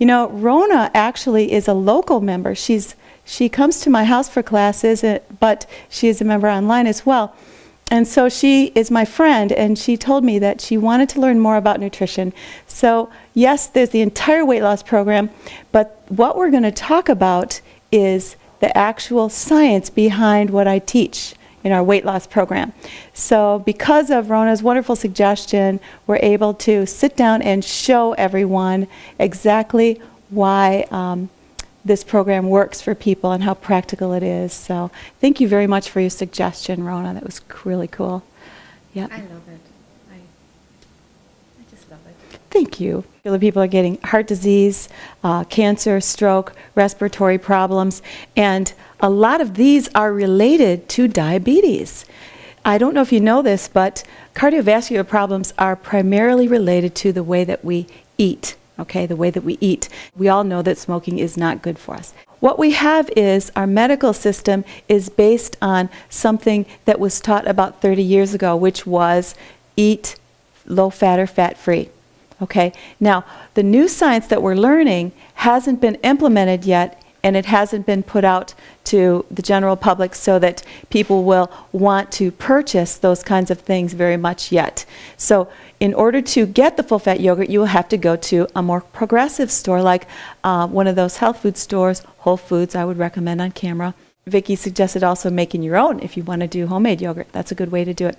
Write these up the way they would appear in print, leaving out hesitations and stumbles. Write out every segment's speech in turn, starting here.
You know, Rona actually is a local member. She comes to my house for classes, but she is a member online as well. And so she is my friend, and she told me that she wanted to learn more about nutrition. So yes, there's the entire weight loss program, but what we're going to talk about is the actual science behind what I teach in our weight loss program. So because of Rona's wonderful suggestion, we're able to sit down and show everyone exactly why this program works for people and how practical it is. So thank you very much for your suggestion, Rona. That was really cool. Yep. I love it. I just love it. Thank you. People are getting heart disease, cancer, stroke, respiratory problems, and a lot of these are related to diabetes. I don't know if you know this, but cardiovascular problems are primarily related to the way that we eat. Okay, the way that we eat. We all know that smoking is not good for us. What we have is our medical system is based on something that was taught about 30 years ago, which was eat low-fat or fat-free. Okay, now the new science that we're learning hasn't been implemented yet, and it hasn't been put out to the general public so that people will want to purchase those kinds of things very much yet. So in order to get the full-fat yogurt, you will have to go to a more progressive store, like one of those health food stores, Whole Foods, I would recommend on camera. Vicki suggested also making your own if you want to do homemade yogurt. That's a good way to do it.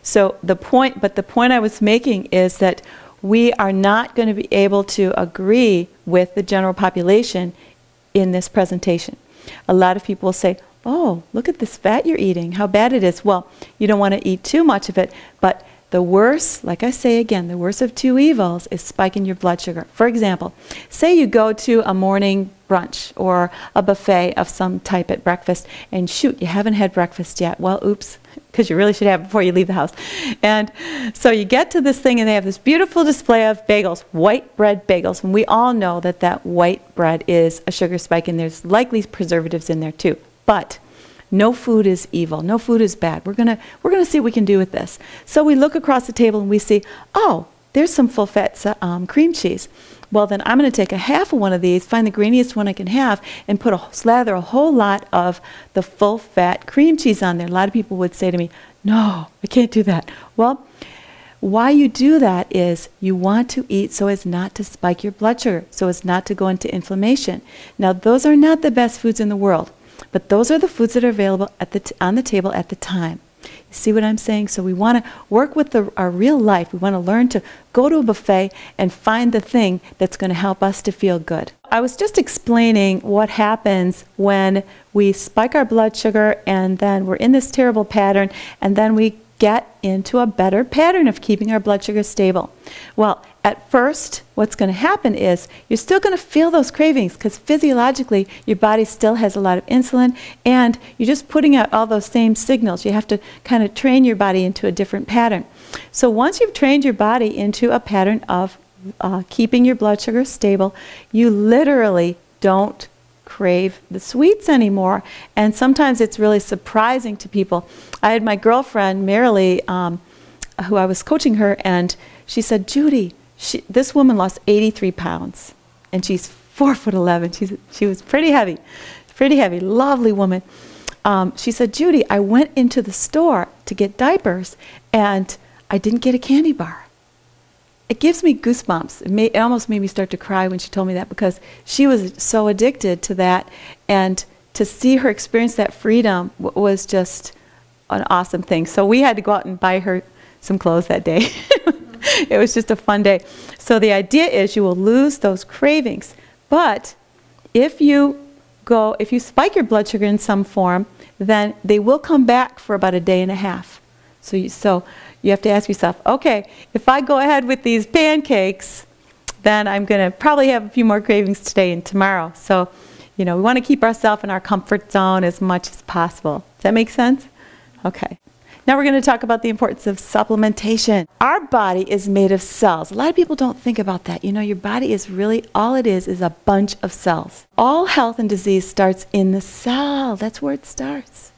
So the point I was making is that we are not going to be able to agree with the general population in this presentation. A lot of people will say, oh, look at this fat you're eating, how bad it is. Well, you don't want to eat too much of it, but the worst, like I say again, the worst of two evils is spiking your blood sugar. For example, say you go to a morning brunch or a buffet of some type at breakfast, and shoot, you haven't had breakfast yet. Well, oops, because you really should have before you leave the house. And so you get to this thing, and they have this beautiful display of bagels, white bread bagels, and we all know that that white bread is a sugar spike, and there's likely preservatives in there too. But no food is evil. No food is bad. We're gonna see what we can do with this. So we look across the table and we see, oh, there's some full-fat cream cheese. Well, then I'm going to take a half of one of these, find the grainiest one I can have, and slather a whole lot of the full-fat cream cheese on there. A lot of people would say to me, no, I can't do that. Well, why you do that is you want to eat so as not to spike your blood sugar, so as not to go into inflammation. Now, those are not the best foods in the world, but those are the foods that are available on the table at the time. You see what I'm saying? So we want to work with our real life. We want to learn to go to a buffet and find the thing that's going to help us to feel good. I was just explaining what happens when we spike our blood sugar and then we're in this terrible pattern, and then we get into a better pattern of keeping our blood sugar stable. Well, at first, what's going to happen is you're still going to feel those cravings because physiologically your body still has a lot of insulin, and you're just putting out all those same signals. You have to kind of train your body into a different pattern. So once you've trained your body into a pattern of keeping your blood sugar stable, you literally don't crave the sweets anymore. And sometimes it's really surprising to people. I had my girlfriend, Marilee, who I was coaching her, and she said, Judy, this woman lost 83 pounds, and she's 4'11". She was pretty heavy, lovely woman. She said, Judy, I went into the store to get diapers, and I didn't get a candy bar. It gives me goosebumps. It almost made me start to cry when she told me that, because she was so addicted to that, and to see her experience that freedom was just an awesome thing. So we had to go out and buy her some clothes that day. It was just a fun day. So the idea is you will lose those cravings, but if you spike your blood sugar in some form, then they will come back for about a day and a half. So you have to ask yourself, okay, if I go ahead with these pancakes, then I'm going to probably have a few more cravings today and tomorrow. So, we want to keep ourselves in our comfort zone as much as possible. Does that make sense? Okay. Now we're going to talk about the importance of supplementation. Our body is made of cells. A lot of people don't think about that. Your body is really, all it is a bunch of cells. All health and disease starts in the cell. That's where it starts.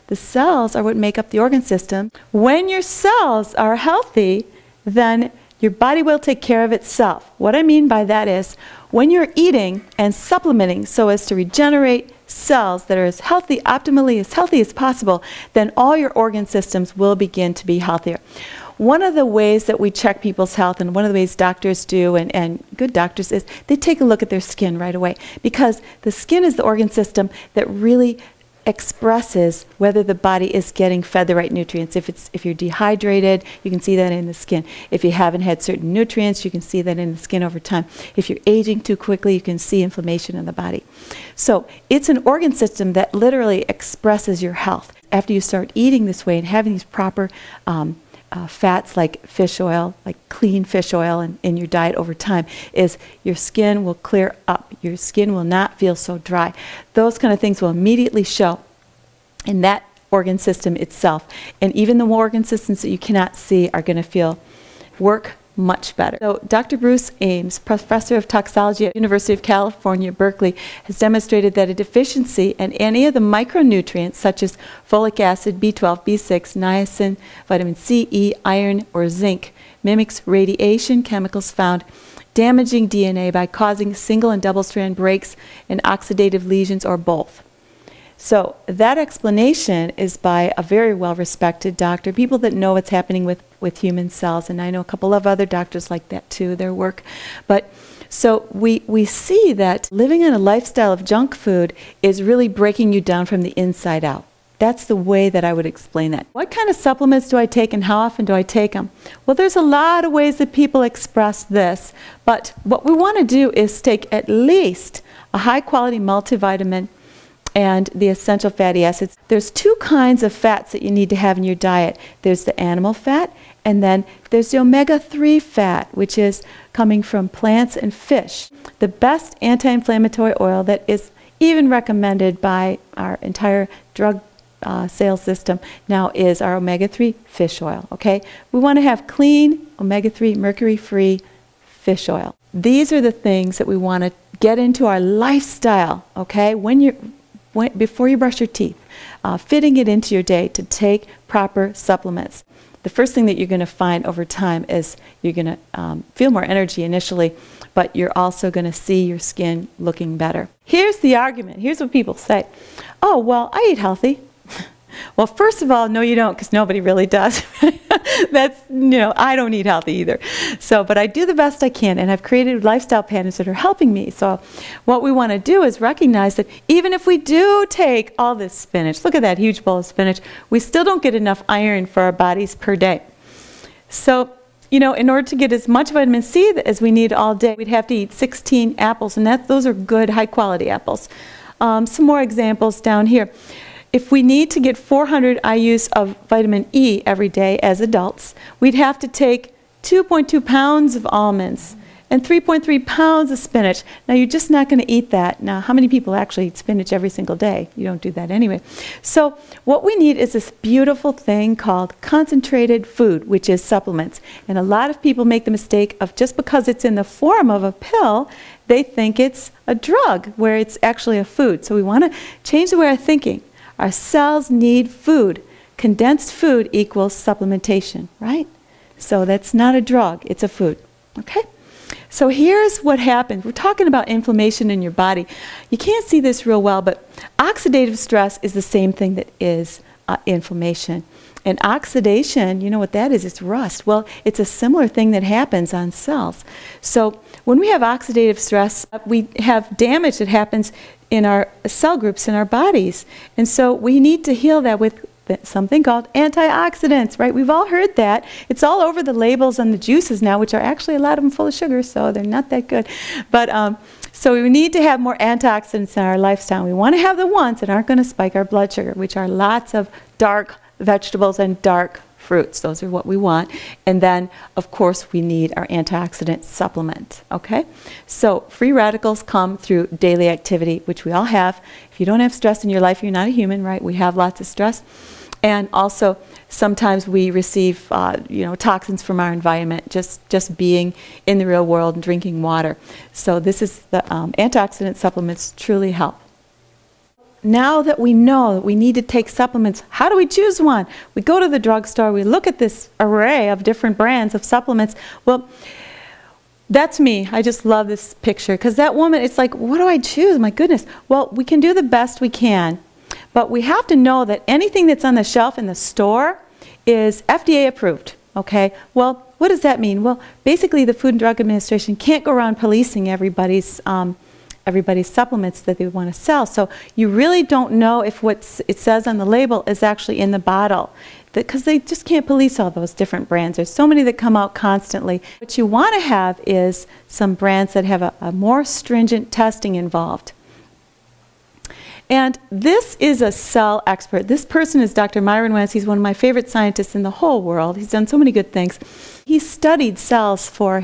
The cells are what make up the organ system. When your cells are healthy, then your body will take care of itself. What I mean by that is, when you're eating and supplementing so as to regenerate cells that are as healthy, optimally as healthy as possible, then all your organ systems will begin to be healthier. One of the ways that we check people's health, and one of the ways doctors do, and good doctors, is they take a look at their skin right away, because the skin is the organ system that really expresses whether the body is getting fed the right nutrients. If you're dehydrated, you can see that in the skin. If you haven't had certain nutrients, you can see that in the skin over time. If you're aging too quickly, you can see inflammation in the body. So it's an organ system that literally expresses your health. After you start eating this way and having these proper fats like fish oil, like clean fish oil in your diet over time, is your skin will clear up. Your skin will not feel so dry. Those kind of things will immediately show in that organ system itself. And even the organ systems that you cannot see are going to work much better. So Dr. Bruce Ames, professor of toxicology at University of California, Berkeley, has demonstrated that a deficiency in any of the micronutrients such as folic acid, B12, B6, niacin, vitamin C, E, iron, or zinc mimics radiation chemicals found damaging DNA by causing single and double strand breaks and oxidative lesions, or both. So that explanation is by a very well-respected doctor, people that know what's happening with human cells, and I know a couple of other doctors like that too, their work. But so we see that living on a lifestyle of junk food is really breaking you down from the inside out. That's the way that I would explain that. What kind of supplements do I take and how often do I take them? Well, there's a lot of ways that people express this, but what we want to do is take at least a high-quality multivitamin and the essential fatty acids. There's two kinds of fats that you need to have in your diet. There's the animal fat, and then there's the omega-3 fat, which is coming from plants and fish. The best anti-inflammatory oil that is even recommended by our entire drug sales system now is our omega-3 fish oil, okay? We want to have clean, omega-3, mercury-free fish oil. These are the things that we want to get into our lifestyle, okay? Before you brush your teeth, fitting it into your day to take proper supplements. The first thing that you're going to find over time is you're going to feel more energy initially, but you're also going to see your skin looking better. Here's the argument. Here's what people say. Oh, well, I eat healthy. Well, first of all, no you don't, because nobody really does. That's, I don't eat healthy either. So, but I do the best I can, and I've created lifestyle patterns that are helping me. So what we want to do is recognize that even if we do take all this spinach, look at that huge bowl of spinach, we still don't get enough iron for our bodies per day. So, in order to get as much vitamin C as we need all day, we'd have to eat 16 apples, and those are good, high-quality apples. Some more examples down here. If we need to get 400 IUs of vitamin E every day as adults, we'd have to take 2.2 pounds of almonds and 3.3 pounds of spinach. Now, you're just not going to eat that. Now, how many people actually eat spinach every single day? You don't do that anyway. So what we need is this beautiful thing called concentrated food, which is supplements. And a lot of people make the mistake of, just because it's in the form of a pill, they think it's a drug, where it's actually a food. So we want to change the way of thinking. Our cells need food. Condensed food equals supplementation, right? So that's not a drug, it's a food, okay? So here's what happens. We're talking about inflammation in your body. You can't see this real well, but oxidative stress is the same thing that is inflammation. And oxidation, you know what that is? It's rust. Well, it's a similar thing that happens on cells. So when we have oxidative stress, we have damage that happens in our cell groups in our bodies. And so we need to heal that with something called antioxidants, right? We've all heard that. It's all over the labels on the juices now, which are actually a lot of them full of sugar, so they're not that good. But so we need to have more antioxidants in our lifestyle. We want to have the ones that aren't going to spike our blood sugar, which are lots of dark vegetables and dark fruits. Those are what we want. And then, of course, we need our antioxidant supplement, okay? So free radicals come through daily activity, which we all have. If you don't have stress in your life, you're not a human, right? We have lots of stress. And also, sometimes we receive, toxins from our environment, just being in the real world and drinking water. So this is the antioxidant supplements truly help. Now that we know that we need to take supplements, how do we choose one? We go to the drugstore, we look at this array of different brands of supplements. Well, That's me. I just love this picture because that woman, it's like, what do I choose? My goodness. Well, we can do the best we can, but we have to know that anything that's on the shelf in the store is FDA approved, okay? Well, what does that mean? Well, basically the Food and Drug Administration can't go around policing everybody's supplements that they want to sell. So you really don't know if what it says on the label is actually in the bottle, because they just can't police all those different brands. There's so many that come out constantly. What you want to have is some brands that have a more stringent testing involved. And this is a cell expert. This person is Dr. Myron Wentz. He's one of my favorite scientists in the whole world. He's done so many good things. He studied cells for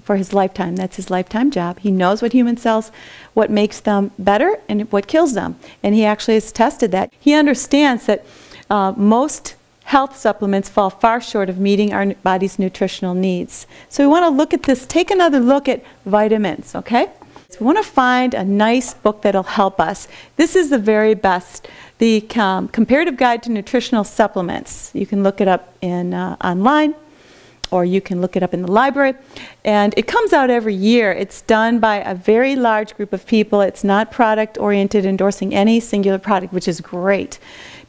his lifetime. That's his lifetime job. He knows what human cells, what makes them better and what kills them. And he actually has tested that. He understands that most health supplements fall far short of meeting our body's nutritional needs. So we want to look at this, take another look at vitamins, okay? So we want to find a nice book that'll help us. This is the very best, the Comparative Guide to Nutritional Supplements. You can look it up in online, or you can look it up in the library. And it comes out every year. It's done by a very large group of people. It's not product-oriented, endorsing any singular product, which is great.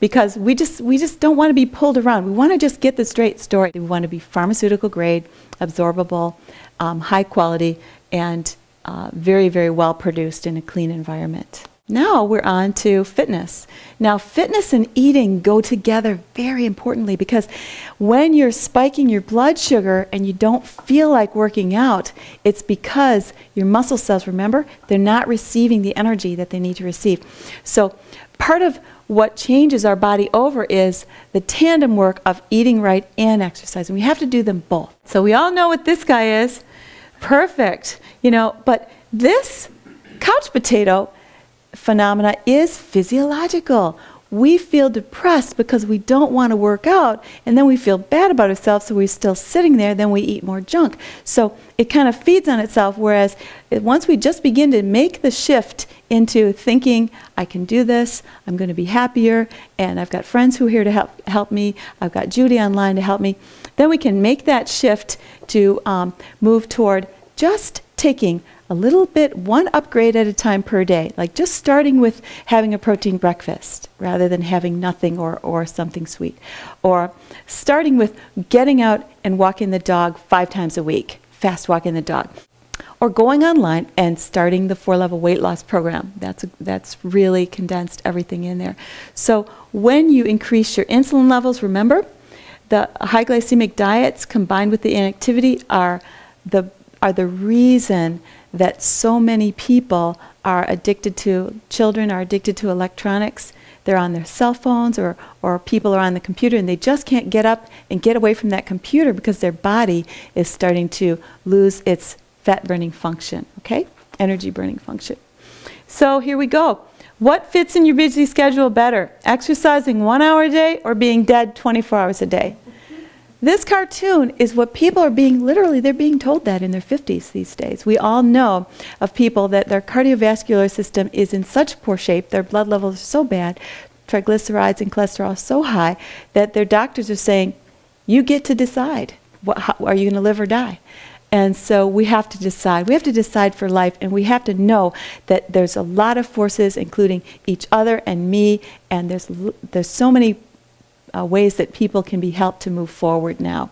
Because we just don't want to be pulled around. We want to just get the straight story. We want to be pharmaceutical grade, absorbable, high quality, and very, very well produced in a clean environment. Now we're on to fitness. Now fitness and eating go together very importantly, because when you're spiking your blood sugar and you don't feel like working out, it's because your muscle cells, remember, they're not receiving the energy that they need to receive. So part of what changes our body over is the tandem work of eating right and exercise. And we have to do them both. So we all know what this guy is. Perfect. You know, but this couch potato phenomena is physiological. We feel depressed because we don't want to work out, and then we feel bad about ourselves, so we're still sitting there, then we eat more junk. So it kind of feeds on itself, whereas once we just begin to make the shift into thinking, I can do this, I'm going to be happier, and I've got friends who are here to help me, I've got Judy online to help me, then we can make that shift to move toward just taking a little bit, one upgrade at a time per day, like just starting with having a protein breakfast rather than having nothing or something sweet, or starting with getting out and walking the dog 5 times a week, fast walking the dog, or going online and starting the 4-level weight loss program. That's really condensed everything in there. So when you increase your insulin levels, remember, the high glycemic diets combined with the inactivity are the reason that so many people are addicted to, children are addicted to electronics. They're on their cell phones, or people are on the computer, and they just can't get up and get away from that computer because their body is starting to lose its fat burning function, okay? Energy burning function. So here we go. What fits in your busy schedule better? Exercising 1 hour a day or being dead 24 hours a day? This cartoon is what people are being, literally, they're being told that in their 50s these days. We all know of people that their cardiovascular system is in such poor shape, their blood levels are so bad, triglycerides and cholesterol so high, that their doctors are saying, you get to decide, are you going to live or die? And so we have to decide. We have to decide for life, and we have to know that there's a lot of forces, including each other and me, and there's so many ways that people can be helped to move forward now.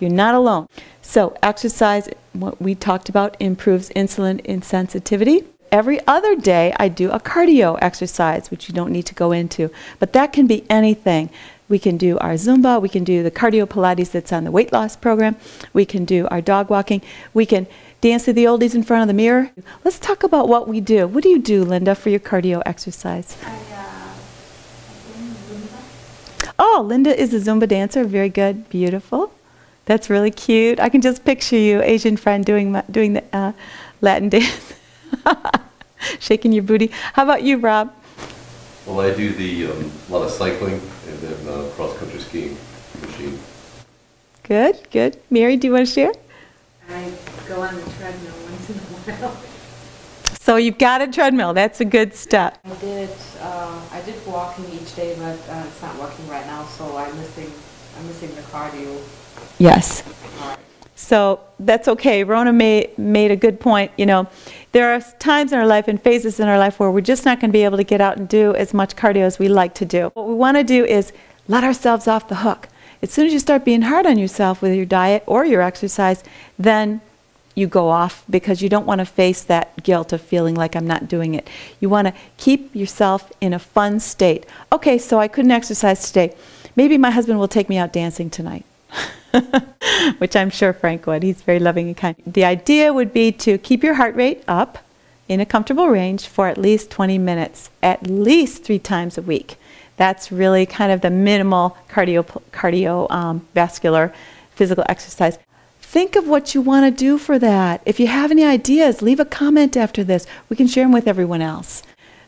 You're not alone. So exercise, what we talked about, improves insulin insensitivity. Every other day I do a cardio exercise, which you don't need to go into, but that can be anything. We can do our Zumba, we can do the cardio Pilates that's on the weight loss program, we can do our dog walking, we can dance to the oldies in front of the mirror. Let's talk about what we do. What do you do, Linda, for your cardio exercise? Oh, Linda is a Zumba dancer. Very good. Beautiful. That's really cute. I can just picture you, Asian friend, doing the Latin dance. Shaking your booty. How about you, Rob? Well, I do a lot of cycling and then cross-country skiing machine. Good, good. Mary, do you want to share? I go on the treadmill once in a while. So you've got a treadmill. That's a good step. I did walking each day, but it's not working right now, so I'm missing the cardio. Yes. So that's okay. Rona made a good point. You know, there are times in our life and phases in our life where we're just not going to be able to get out and do as much cardio as we like to do. What we want to do is let ourselves off the hook. As soon as you start being hard on yourself with your diet or your exercise, then you go off because you don't want to face that guilt of feeling like I'm not doing it. You want to keep yourself in a fun state. Okay, so I couldn't exercise today. Maybe my husband will take me out dancing tonight. Which I'm sure Frank would. He's very loving and kind. The idea would be to keep your heart rate up in a comfortable range for at least 20 minutes, at least 3 times a week. That's really kind of the minimal cardiovascular physical exercise. Think of what you want to do for that. If you have any ideas, leave a comment after this. We can share them with everyone else.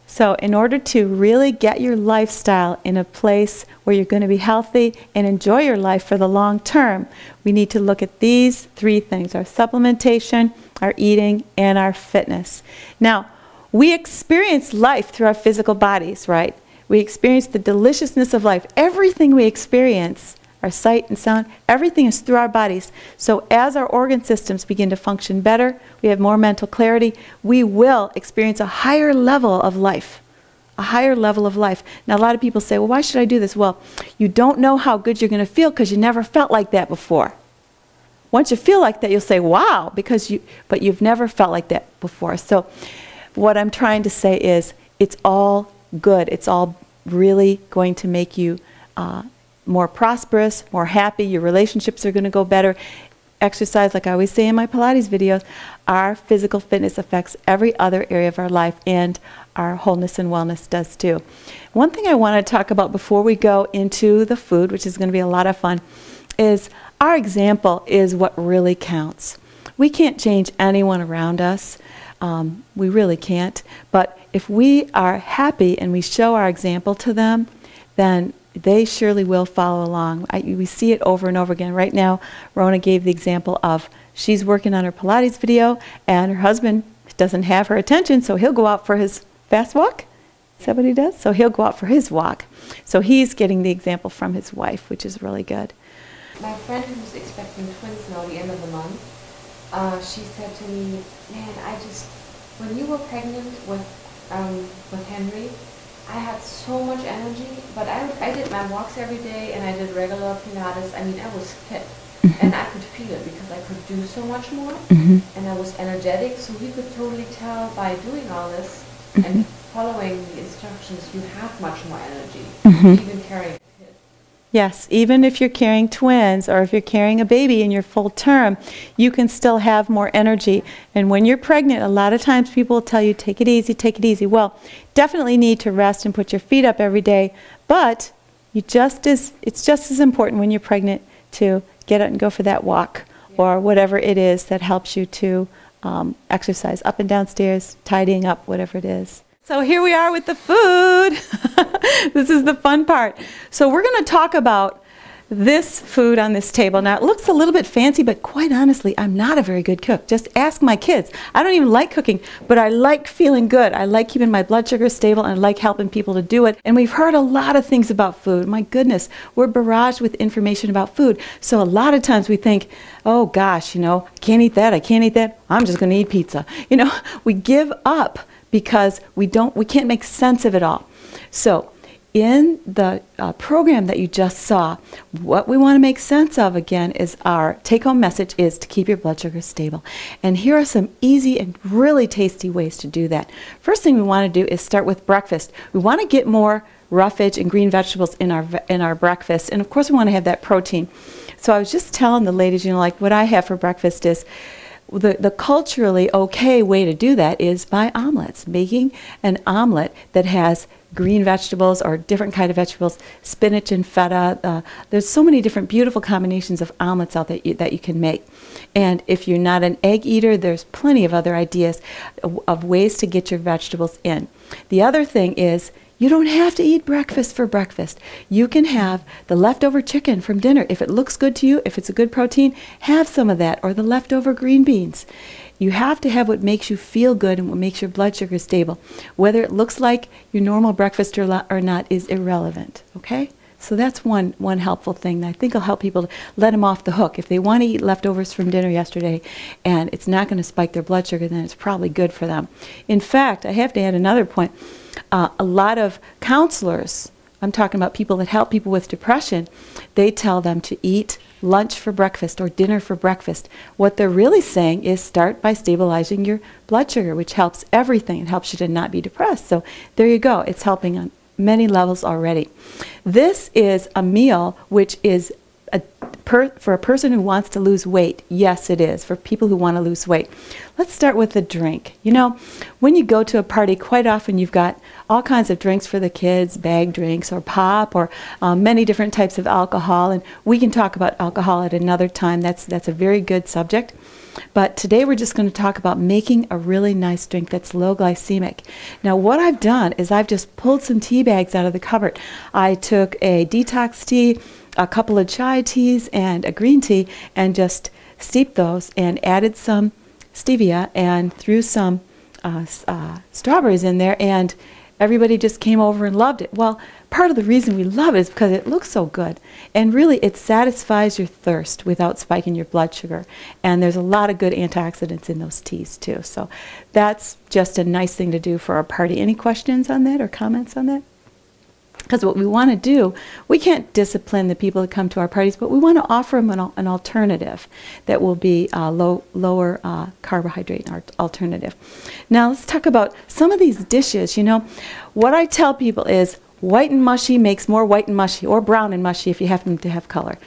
So in order to really get your lifestyle in a place where you're going to be healthy and enjoy your life for the long term, we need to look at these 3 things: our supplementation, our eating, and our fitness. Now, we experience life through our physical bodies, right? We experience the deliciousness of life. Everything we experience, our sight and sound, everything is through our bodies. So as our organ systems begin to function better, we have more mental clarity, we will experience a higher level of life. A higher level of life. Now a lot of people say, well, why should I do this? Well, you don't know how good you're going to feel because you never felt like that before. Once you feel like that, you'll say, wow, but you've never felt like that before. So what I'm trying to say is it's all good. It's all really going to make you more prosperous, more happy. Your relationships are going to go better. Exercise, like I always say in my Pilates videos, our physical fitness affects every other area of our life, and our wholeness and wellness does too. One thing I want to talk about before we go into the food, which is going to be a lot of fun, is our example is what really counts. We can't change anyone around us. We really can't. But if we are happy and we show our example to them, then they surely will follow along. We see it over and over again. Right now, Rona gave the example of she's working on her Pilates video, and her husband doesn't have her attention, so he'll go out for his fast walk. Is that what he does? So he'll go out for his walk. So he's getting the example from his wife, which is really good. My friend who's expecting twins now the end of the month, she said to me, man, when you were pregnant with Henry, I had so much energy, but I did my walks every day and I did regular Pilates. I mean, I was fit. And I could feel it because I could do so much more. And I was energetic, so he could totally tell by doing all this and following the instructions, you have much more energy, even carrying a kid. Yes, even if you're carrying twins or if you're carrying a baby in your full term, you can still have more energy. And when you're pregnant, a lot of times people will tell you, take it easy, take it easy. Well, definitely need to rest and put your feet up every day, but it's just as important when you're pregnant to get out and go for that walk or whatever it is that helps you to exercise up and down stairs, tidying up, whatever it is. So here we are with the food. This is the fun part. So we're going to talk about this food on this table. Now it looks a little bit fancy, but quite honestly, I'm not a very good cook. Just ask my kids. I don't even like cooking, but I like feeling good. I like keeping my blood sugar stable, and I like helping people to do it. And we've heard a lot of things about food. My goodness, we're barraged with information about food. So a lot of times we think, oh gosh, I can't eat that, I can't eat that. I'm just going to eat pizza. We give up because we can't make sense of it all. So in the program that you just saw, what we want to make sense of again is our take-home message is to keep your blood sugar stable. And here are some easy and really tasty ways to do that. First thing we want to do is start with breakfast. We want to get more roughage and green vegetables in our breakfast, and of course we want to have that protein. So I was just telling the ladies, like what I have for breakfast is the culturally okay way to do that is by omelets, making an omelet that has green vegetables or different kind of vegetables, spinach and feta. There's so many different beautiful combinations of omelets out that you can make. And if you're not an egg eater, there's plenty of other ideas of ways to get your vegetables in. The other thing is you don't have to eat breakfast for breakfast. You can have the leftover chicken from dinner. If it looks good to you, if it's a good protein, have some of that, or the leftover green beans. You have to have what makes you feel good and what makes your blood sugar stable. Whether it looks like your normal breakfast or not is irrelevant, okay? So that's one helpful thing that I think will help people to let them off the hook. If they want to eat leftovers from dinner yesterday and it's not going to spike their blood sugar, then it's probably good for them. In fact, I have to add another point. A lot of counselors, I'm talking about people that help people with depression, they tell them to eat lunch for breakfast or dinner for breakfast. What they're really saying is start by stabilizing your blood sugar, which helps everything. It helps you to not be depressed. So there you go. It's helping on many levels already. This is a meal which is for a person who wants to lose weight. Yes, it is for people who want to lose weight. Let's start with the drink. You know, when you go to a party, quite often you've got all kinds of drinks for the kids, bag drinks or pop or many different types of alcohol. And we can talk about alcohol at another time. That's a very good subject. But today we're just going to talk about making a really nice drink that's low glycemic. Now what I've done is I've just pulled some tea bags out of the cupboard. I took a detox tea, a couple of chai teas, and a green tea, and just steeped those and added some stevia and threw some strawberries in there, and everybody just came over and loved it. Well, part of the reason we love it is because it looks so good, and really it satisfies your thirst without spiking your blood sugar, and there's a lot of good antioxidants in those teas too. So that's just a nice thing to do for our party. Any questions on that or comments on that? Because what we want to do, we can't discipline the people that come to our parties, but we want to offer them an alternative that will be lower carbohydrate alternative. Now let's talk about some of these dishes. You know, what I tell people is white and mushy makes more white and mushy, or brown and mushy if you happen to have color.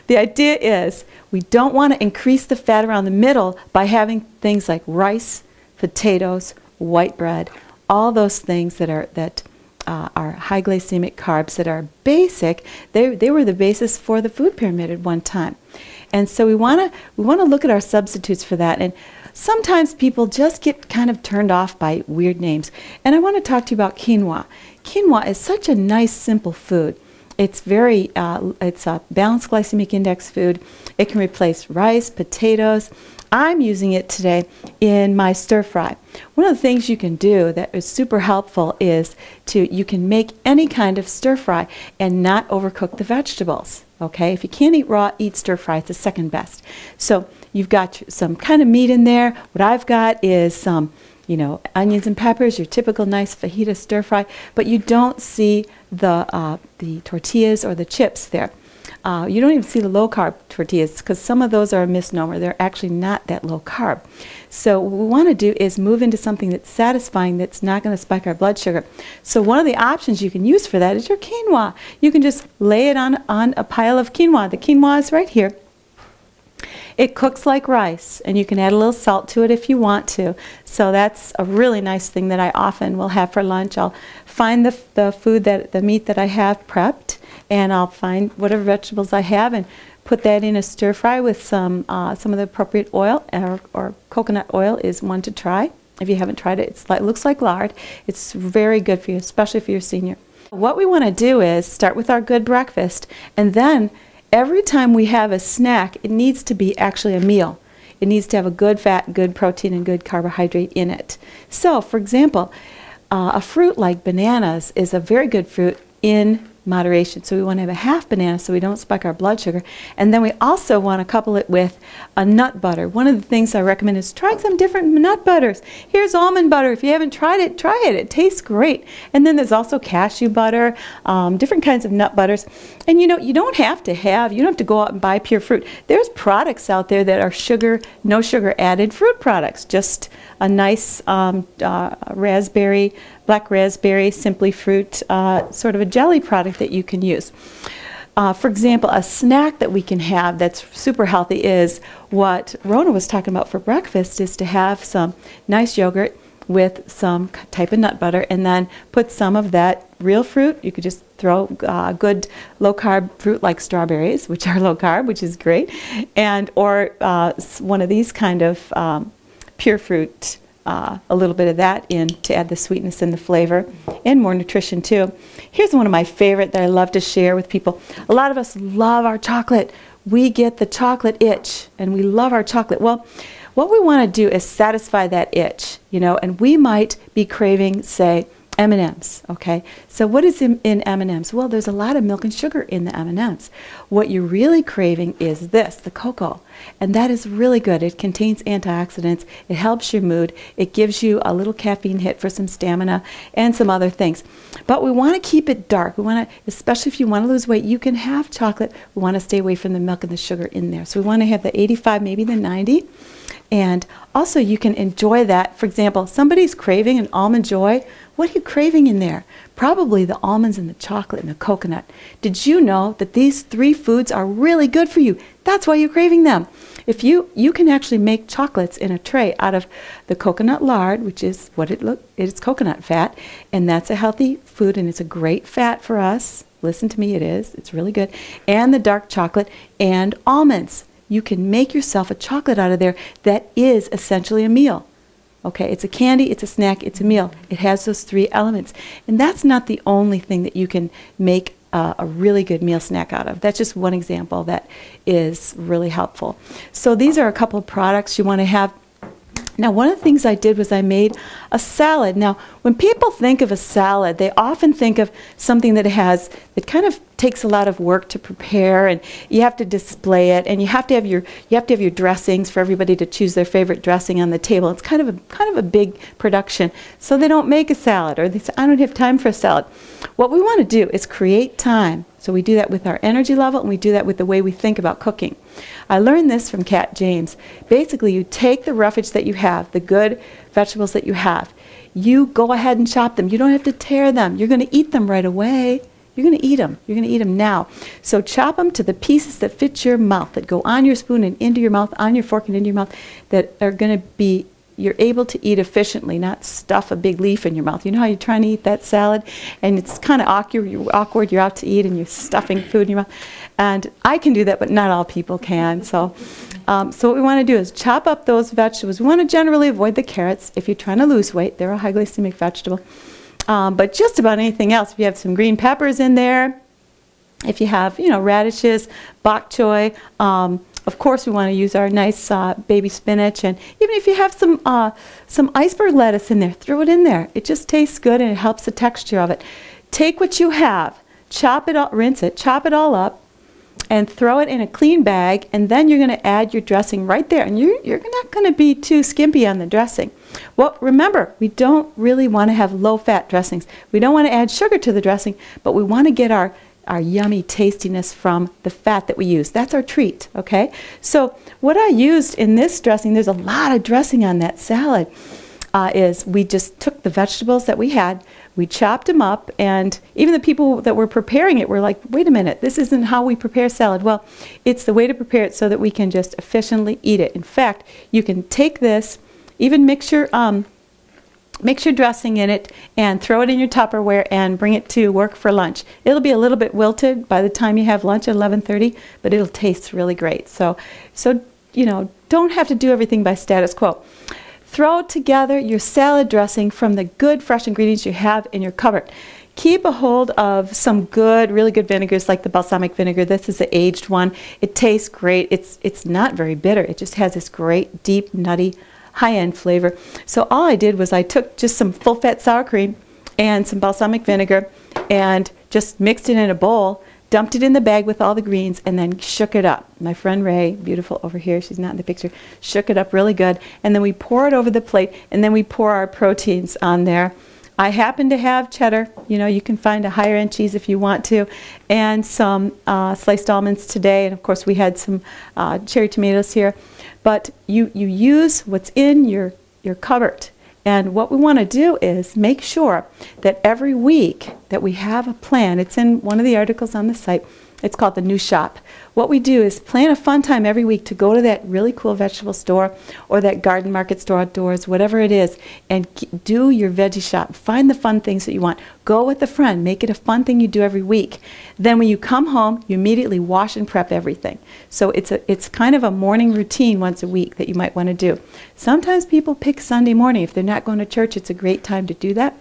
The idea is we don't want to increase the fat around the middle by having things like rice, potatoes, white bread, all those things that are high glycemic carbs that are basic. They were the basis for the food pyramid at one time. And so we want to look at our substitutes for that. And sometimes people just get kind of turned off by weird names. And I want to talk to you about quinoa. Quinoa is such a nice, simple food. It's it's a balanced glycemic index food. It can replace rice, potatoes. I'm using it today in my stir fry. One of the things you can do that is super helpful is you can make any kind of stir fry and not overcook the vegetables. Okay, if you can't eat raw, eat stir fry. It's the second best. So you've got some kind of meat in there. What I've got is some, you know, onions and peppers, your typical nice fajita stir fry, but you don't see the tortillas or the chips there. You don't even see the low-carb tortillas because some of those are a misnomer. They're actually not that low-carb. So what we want to do is move into something that's satisfying, that's not going to spike our blood sugar. So one of the options you can use for that is your quinoa. You can just lay it on a pile of quinoa. The quinoa is right here. It cooks like rice, and you can add a little salt to it if you want to. So that's a really nice thing that I often will have for lunch. I'll find the meat that I have prepped, and I'll find whatever vegetables I have and put that in a stir fry with some of the appropriate oil, or coconut oil is one to try. If you haven't tried it, it looks like lard. It's very good for you, especially if you're a senior. What we want to do is start with our good breakfast, and then every time we have a snack, it needs to be actually a meal. It needs to have a good fat, good protein, and good carbohydrate in it. So, for example, a fruit like bananas is a very good fruit in moderation. So we want to have a half banana so we don't spike our blood sugar. And then we also want to couple it with a nut butter. One of the things I recommend is try some different nut butters. Here's almond butter. If you haven't tried it, try it. It tastes great. And then there's also cashew butter, different kinds of nut butters. And you know, you don't have to go out and buy pure fruit. There's products out there that are no sugar added fruit products. Just a nice black raspberry, simply fruit, sort of a jelly product that you can use. For example, a snack that we can have that's super healthy is what Rona was talking about for breakfast, is to have some nice yogurt with some type of nut butter, and then put some of that real fruit. You could just throw good low-carb fruit like strawberries, which are low-carb, which is great, or one of these kind of pure fruit, a little bit of that in to add the sweetness and the flavor and more nutrition too. Here's one of my favorite that I love to share with people. A lot of us love our chocolate. We get the chocolate itch, and we love our chocolate. Well, what we want to do is satisfy that itch, you know, and we might be craving, say, M&Ms, okay? So what is in M&Ms? Well, there's a lot of milk and sugar in the M&Ms. What you're really craving is this, the cocoa. And that is really good. It contains antioxidants. It helps your mood. It gives you a little caffeine hit for some stamina and some other things. But we want to keep it dark. We want to, especially if you want to lose weight, you can have chocolate. We want to stay away from the milk and the sugar in there. So we want to have the 85, maybe the 90. And also you can enjoy that. For example, somebody's craving an Almond Joy. What are you craving in there? Probably the almonds and the chocolate and the coconut. Did you know that these 3 foods are really good for you? That's why you're craving them. If you can actually make chocolates in a tray out of the coconut lard, which is what it's coconut fat, and that's a healthy food and it's a great fat for us. Listen to me, it is. It's really good. And the dark chocolate and almonds. You can make yourself a chocolate out of there that is essentially a meal. Okay, it's a candy, it's a snack, it's a meal. It has those 3 elements. And that's not the only thing that you can make a really good meal snack out of. That's just one example that is really helpful. So these are a couple of products you want to have. Now, one of the things I did was I made a salad. Now, when people think of a salad, they often think of something that kind of takes a lot of work to prepare, and you have to display it, and you have to have your dressings for everybody to choose their favorite dressing on the table. It's kind of a big production. So they don't make a salad, or they say, I don't have time for a salad. What we want to do is create time. So we do that with our energy level, and we do that with the way we think about cooking. I learned this from Kat James. Basically, you take the roughage that you have, the good vegetables that you have. You go ahead and chop them. You don't have to tear them. You're going to eat them right away. You're going to eat them. You're going to eat them now. So chop them to the pieces that fit your mouth, that go on your spoon and into your mouth, on your fork and into your mouth, that are going to be, you're able to eat efficiently, not stuff a big leaf in your mouth. You know how you're trying to eat that salad and it's kind of awkward, you're out to eat and you're stuffing food in your mouth. And I can do that, but not all people can. So what we want to do is chop up those vegetables. We want to generally avoid the carrots if you're trying to lose weight. They're a high glycemic vegetable. But just about anything else, if you have some green peppers in there, if you have, radishes, bok choy, of course we want to use our nice baby spinach, and even if you have some iceberg lettuce in there, throw it in there. It just tastes good and it helps the texture of it. Take what you have, chop it up, rinse it, chop it all up, and throw it in a clean bag, and then you're going to add your dressing right there, and you're not going to be too skimpy on the dressing. Well, remember, we don't really want to have low-fat dressings. We don't want to add sugar to the dressing, but we want to get our yummy tastiness from the fat that we use. That's our treat, okay? So what I used in this dressing, there's a lot of dressing on that salad, is we just took the vegetables that we had, we chopped them up, and even the people that were preparing it were like, wait a minute, this isn't how we prepare salad. Well, it's the way to prepare it so that we can just efficiently eat it. In fact, you can take this, even mix your dressing in it and throw it in your Tupperware and bring it to work for lunch. It'll be a little bit wilted by the time you have lunch at 11:30, but it'll taste really great. So don't have to do everything by status quo. Throw together your salad dressing from the good fresh ingredients you have in your cupboard. Keep a hold of some really good vinegars like the balsamic vinegar. This is the aged one. It tastes great. It's not very bitter. It just has this great, deep, nutty, high-end flavor. So all I did was I took just some full-fat sour cream and some balsamic vinegar and just mixed it in a bowl, dumped it in the bag with all the greens, and then shook it up. My friend Ray, beautiful over here, she's not in the picture, shook it up really good, and then we pour it over the plate, and then we pour our proteins on there. I happen to have cheddar. You can find a higher-end cheese if you want to, and some sliced almonds today, and of course we had some cherry tomatoes here. But you use what's in your cupboard. And what we want to do is make sure that every week that we have a plan. It's in one of the articles on the site. It's called the New Shop. What we do is plan a fun time every week to go to that really cool vegetable store or that garden market store outdoors, whatever it is, and do your veggie shop. Find the fun things that you want. Go with a friend. Make it a fun thing you do every week. Then when you come home, you immediately wash and prep everything. So it's kind of a morning routine once a week that you might want to do. Sometimes people pick Sunday morning. If they're not going to church, it's a great time to do that.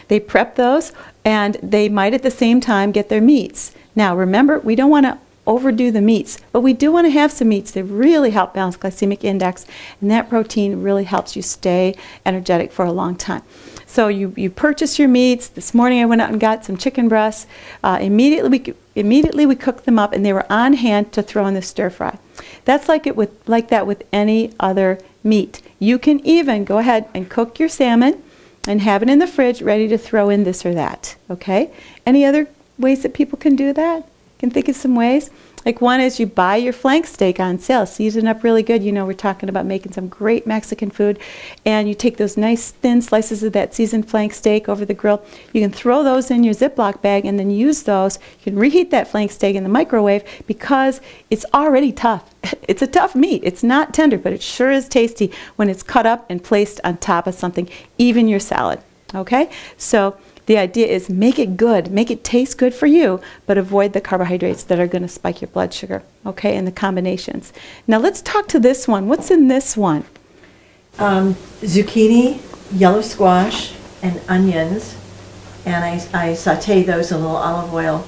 They prep those, and they might at the same time get their meats. Now remember, we don't want to overdo the meats, but we do want to have some meats that really help balance glycemic index, and that protein really helps you stay energetic for a long time. So you purchase your meats. This morning I went out and got some chicken breasts. Immediately we cooked them up, and they were on hand to throw in the stir fry. That's like that with any other meat. You can even go ahead and cook your salmon and have it in the fridge ready to throw in this or that, okay? Any other ways that people can do that? Can think of some ways? Like one is you buy your flank steak on sale, season up really good. You know, we're talking about making some great Mexican food, and you take those nice thin slices of that seasoned flank steak over the grill. You can throw those in your Ziploc bag and then use those. You can reheat that flank steak in the microwave because it's already tough. It's a tough meat. It's not tender, but it sure is tasty when it's cut up and placed on top of something, even your salad, okay? So the idea is make it good, make it taste good for you, but avoid the carbohydrates that are going to spike your blood sugar, okay, and the combinations. Now let's talk to this one. What's in this one? Zucchini, yellow squash, and onions, and I saute those in a little olive oil,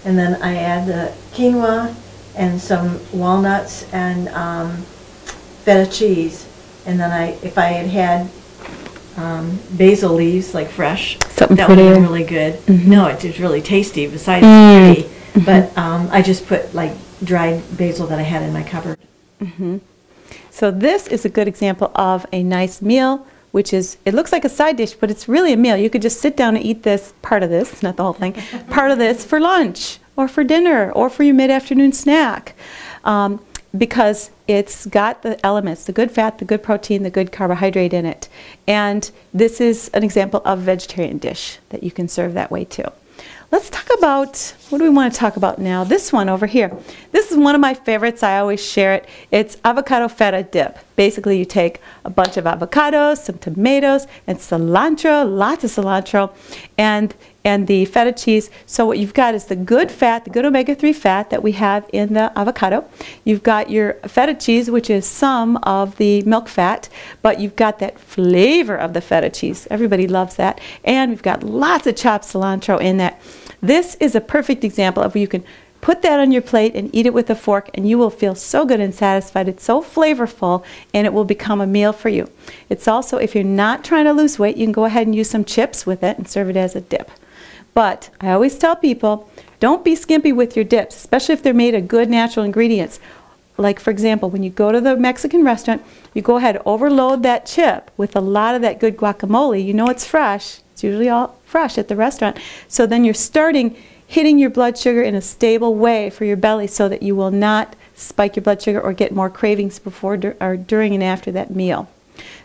and then I add the quinoa and some walnuts and feta cheese, and then if I had basil leaves, like fresh, Something that would be prettier. really good. Mhm. No, it's really tasty besides pretty, but I just put like dried basil that I had in my cupboard. So this is a good example of a nice meal, which is, it looks like a side dish, but it's really a meal. You could just sit down and eat this, part of this, not the whole thing, part of this for lunch or for dinner or for your mid-afternoon snack. Because it's got the elements, the good fat, the good protein, the good carbohydrate in it. And this is an example of a vegetarian dish that you can serve that way too. Let's talk about, what do we want to talk about now? This one over here. This is one of my favorites. I always share it. It's avocado feta dip. Basically, you take a bunch of avocados, some tomatoes, and cilantro, lots of cilantro, and the feta cheese. So what you've got is the good fat, the good omega-3 fat that we have in the avocado. You've got your feta cheese, which is some of the milk fat, but you've got that flavor of the feta cheese. Everybody loves that. And we've got lots of chopped cilantro in that. This is a perfect example of where you can put that on your plate and eat it with a fork, and you will feel so good and satisfied. It's so flavorful, and it will become a meal for you. It's also, if you're not trying to lose weight, you can go ahead and use some chips with it and serve it as a dip. But I always tell people, don't be skimpy with your dips, especially if they're made of good natural ingredients. Like, for example, when you go to the Mexican restaurant, you go ahead and overload that chip with a lot of that good guacamole. You know it's fresh. It's usually all fresh at the restaurant. So then you're hitting your blood sugar in a stable way for your belly so that you will not spike your blood sugar or get more cravings before or during and after that meal.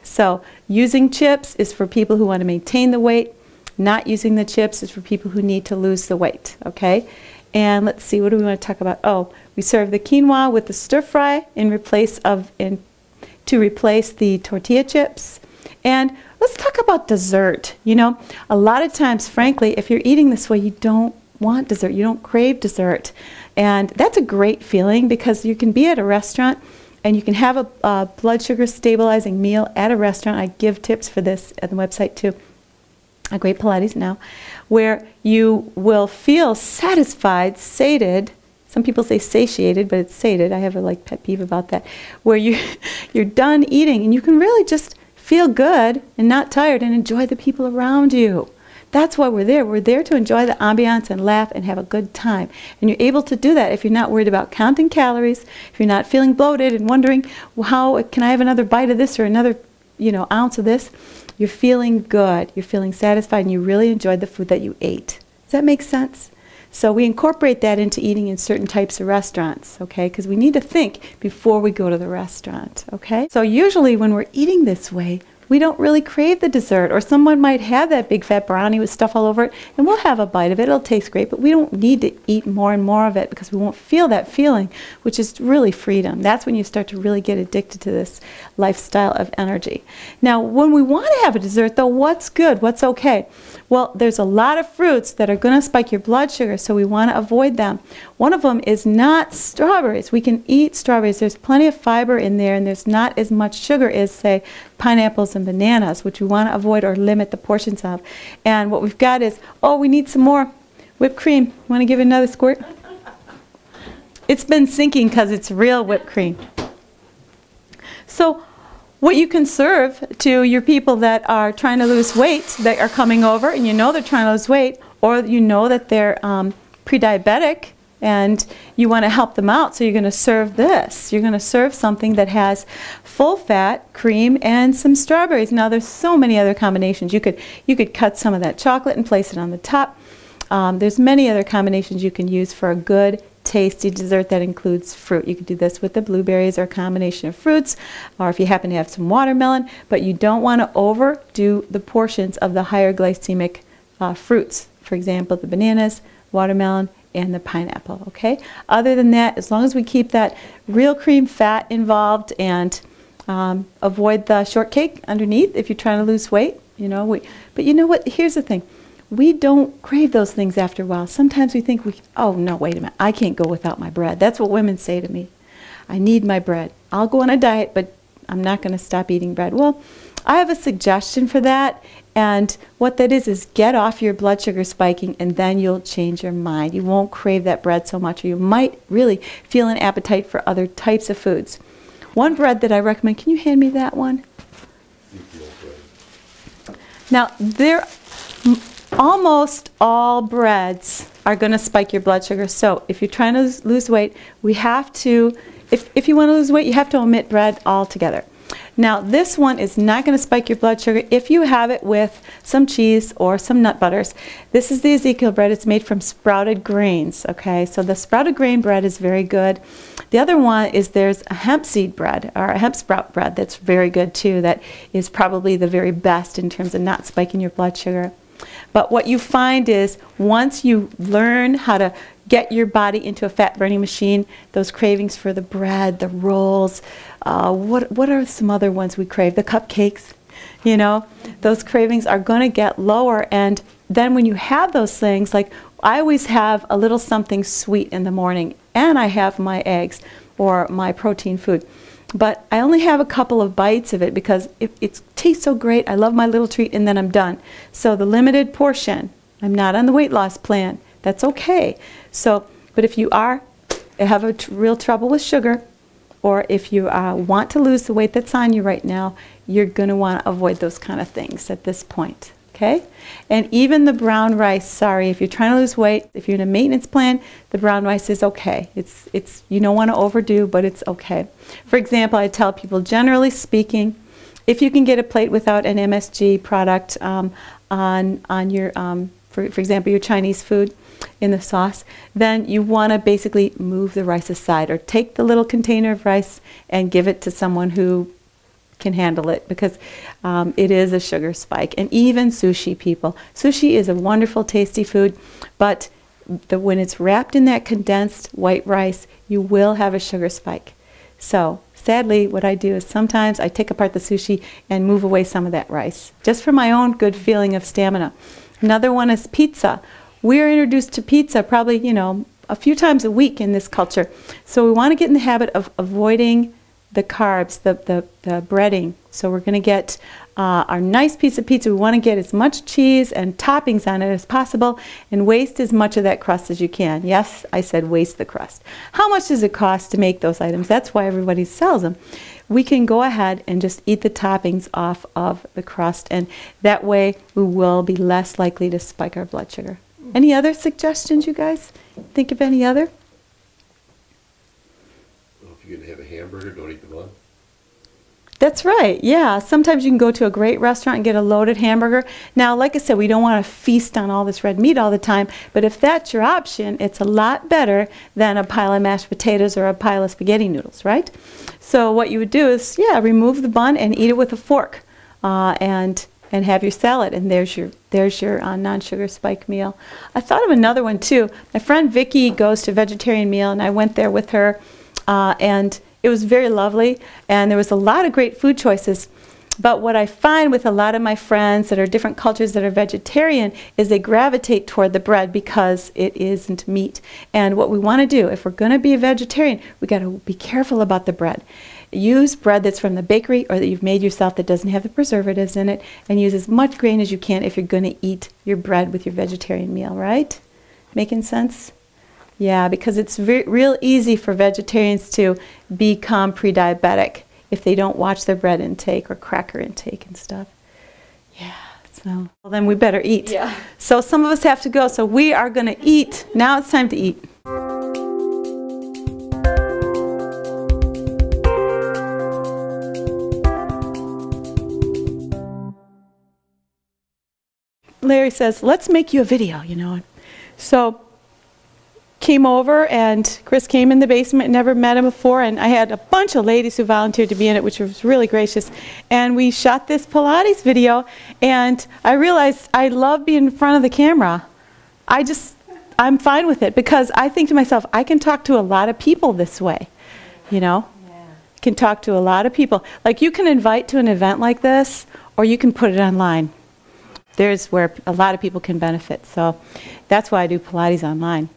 So using chips is for people who want to maintain the weight. Not using the chips is for people who need to lose the weight, okay? And let's see, what do we want to talk about? Oh, we serve the quinoa with the stir fry to replace the tortilla chips. And let's talk about dessert. You know, a lot of times, frankly, if you're eating this way, you don't want dessert. You don't crave dessert. And that's a great feeling because you can be at a restaurant and you can have a blood sugar stabilizing meal at a restaurant. I give tips for this at the website too. A great Pilates now, where you will feel satisfied, sated. Some people say satiated, but it's sated. I have a pet peeve about that. Where you're done eating and you can really just feel good and not tired and enjoy the people around you. That's why we're there. We're there to enjoy the ambiance and laugh and have a good time. And you're able to do that if you're not worried about counting calories, if you're not feeling bloated and wondering, well, how can I have another bite of this or another, ounce of this? You're feeling good, you're feeling satisfied, and you really enjoyed the food that you ate. Does that make sense? So we incorporate that into eating in certain types of restaurants, okay? Because we need to think before we go to the restaurant, okay? So usually when we're eating this way, we don't really crave the dessert, or someone might have that big fat brownie with stuff all over it, and we'll have a bite of it. It'll taste great, but we don't need to eat more and more of it because we won't feel that feeling, which is really freedom. That's when you start to really get addicted to this lifestyle of energy. Now, when we want to have a dessert, though, what's good? What's okay? Well, there's a lot of fruits that are going to spike your blood sugar, so we want to avoid them. One of them is not strawberries. We can eat strawberries. There's plenty of fiber in there, and there's not as much sugar as, say, pineapples and bananas, which we want to avoid or limit the portions of. And what we've got is, we need some more whipped cream. You want to give it another squirt? It's been sinking because it's real whipped cream. So what you can serve to your people that are trying to lose weight, that are coming over, and you know they're trying to lose weight, or you know that they're pre-diabetic, and you want to help them out, so you're going to serve this. You're going to serve something that has full fat, cream, and some strawberries. Now there's so many other combinations. You could cut some of that chocolate and place it on the top. There's many other combinations you can use for a good, tasty dessert that includes fruit. You could do this with the blueberries or a combination of fruits, or if you happen to have some watermelon, but you don't want to overdo the portions of the higher glycemic fruits. For example, the bananas, watermelon, and the pineapple, okay? Other than that, as long as we keep that real cream fat involved and avoid the shortcake underneath if you're trying to lose weight, you know. But you know what? Here's the thing. We don't crave those things after a while. Sometimes we think, oh, no, wait a minute. I can't go without my bread. That's what women say to me. I need my bread. I'll go on a diet, but I'm not going to stop eating bread. Well, I have a suggestion for that. And what that is get off your blood sugar spiking, and then you'll change your mind. You won't crave that bread so much, or you might really feel an appetite for other types of foods. One bread that I recommend, can you hand me that one? Now, almost all breads are going to spike your blood sugar. So if you're trying to lose weight, we have to, if you want to lose weight, you have to omit bread altogether. Now, this one is not going to spike your blood sugar if you have it with some cheese or some nut butters. This is the Ezekiel bread. It's made from sprouted grains, okay? So the sprouted grain bread is very good. The other one is there's a hemp seed bread, or a hemp sprout bread that's very good too. That is probably the very best in terms of not spiking your blood sugar. But what you find is once you learn how to get your body into a fat burning machine, those cravings for the bread, the rolls, what are some other ones we crave? The cupcakes, you know, those cravings are going to get lower. And then when you have those things, like I always have a little something sweet in the morning, and I have my eggs or my protein food. But I only have a couple of bites of it because it tastes so great. I love my little treat, and then I'm done. So the limited portion, I'm not on the weight loss plan. That's okay. So, but if you have real trouble with sugar, or if you want to lose the weight that's on you right now, you're going to want to avoid those kind of things at this point. Okay? And even the brown rice, sorry, if you're trying to lose weight, if you're in a maintenance plan, the brown rice is okay. It's you don't want to overdo, but it's okay. For example, I tell people, generally speaking, if you can get a plate without an MSG product on your, for example, your Chinese food in the sauce, then you want to basically move the rice aside, or take the little container of rice and give it to someone who can handle it, because it is a sugar spike. And even sushi, people. Sushi is a wonderful, tasty food, but when it's wrapped in that condensed white rice, you will have a sugar spike. So sadly, what I do is sometimes I take apart the sushi and move away some of that rice, just for my own good feeling of stamina. Another one is pizza. We're introduced to pizza probably, you know, a few times a week in this culture. So we want to get in the habit of avoiding the carbs, the breading. So we're going to get our nice piece of pizza. We want to get as much cheese and toppings on it as possible, and waste as much of that crust as you can. Yes, I said waste the crust. How much does it cost to make those items? That's why everybody sells them. We can go ahead and just eat the toppings off of the crust, and that way we will be less likely to spike our blood sugar. Any other suggestions, you guys? Think of any other? If you're going to have a hamburger, don't eat the bun. That's right, yeah. Sometimes you can go to a great restaurant and get a loaded hamburger. Now, like I said, we don't want to feast on all this red meat all the time, but if that's your option, it's a lot better than a pile of mashed potatoes or a pile of spaghetti noodles, right? So what you would do is, yeah, remove the bun and eat it with a fork, and have your salad, and there's your non-sugar spike meal. I thought of another one too. My friend Vicki goes to a vegetarian meal, and I went there with her, and it was very lovely, and there was a lot of great food choices. But what I find with a lot of my friends that are different cultures that are vegetarian is they gravitate toward the bread because it isn't meat. And what we want to do, if we're going to be a vegetarian, we got to be careful about the bread. Use bread that's from the bakery or that you've made yourself that doesn't have the preservatives in it, and use as much grain as you can if you're going to eat your bread with your vegetarian meal, right? Making sense? Yeah, because it's real easy for vegetarians to become pre-diabetic if they don't watch their bread intake or cracker intake and stuff. Yeah, so well, then we better eat. Yeah. So some of us have to go, so we are going to eat. Now it's time to eat. Larry says, let's make you a video, you know. So came over, and Chris came in the basement, never met him before, and I had a bunch of ladies who volunteered to be in it, which was really gracious. And we shot this Pilates video, and I realized I love being in front of the camera. I'm fine with it, because I think to myself, I can talk to a lot of people this way, you know. Can talk to a lot of people. Like, you can invite to an event like this, or you can put it online. There's where a lot of people can benefit. So that's why I do Pilates online.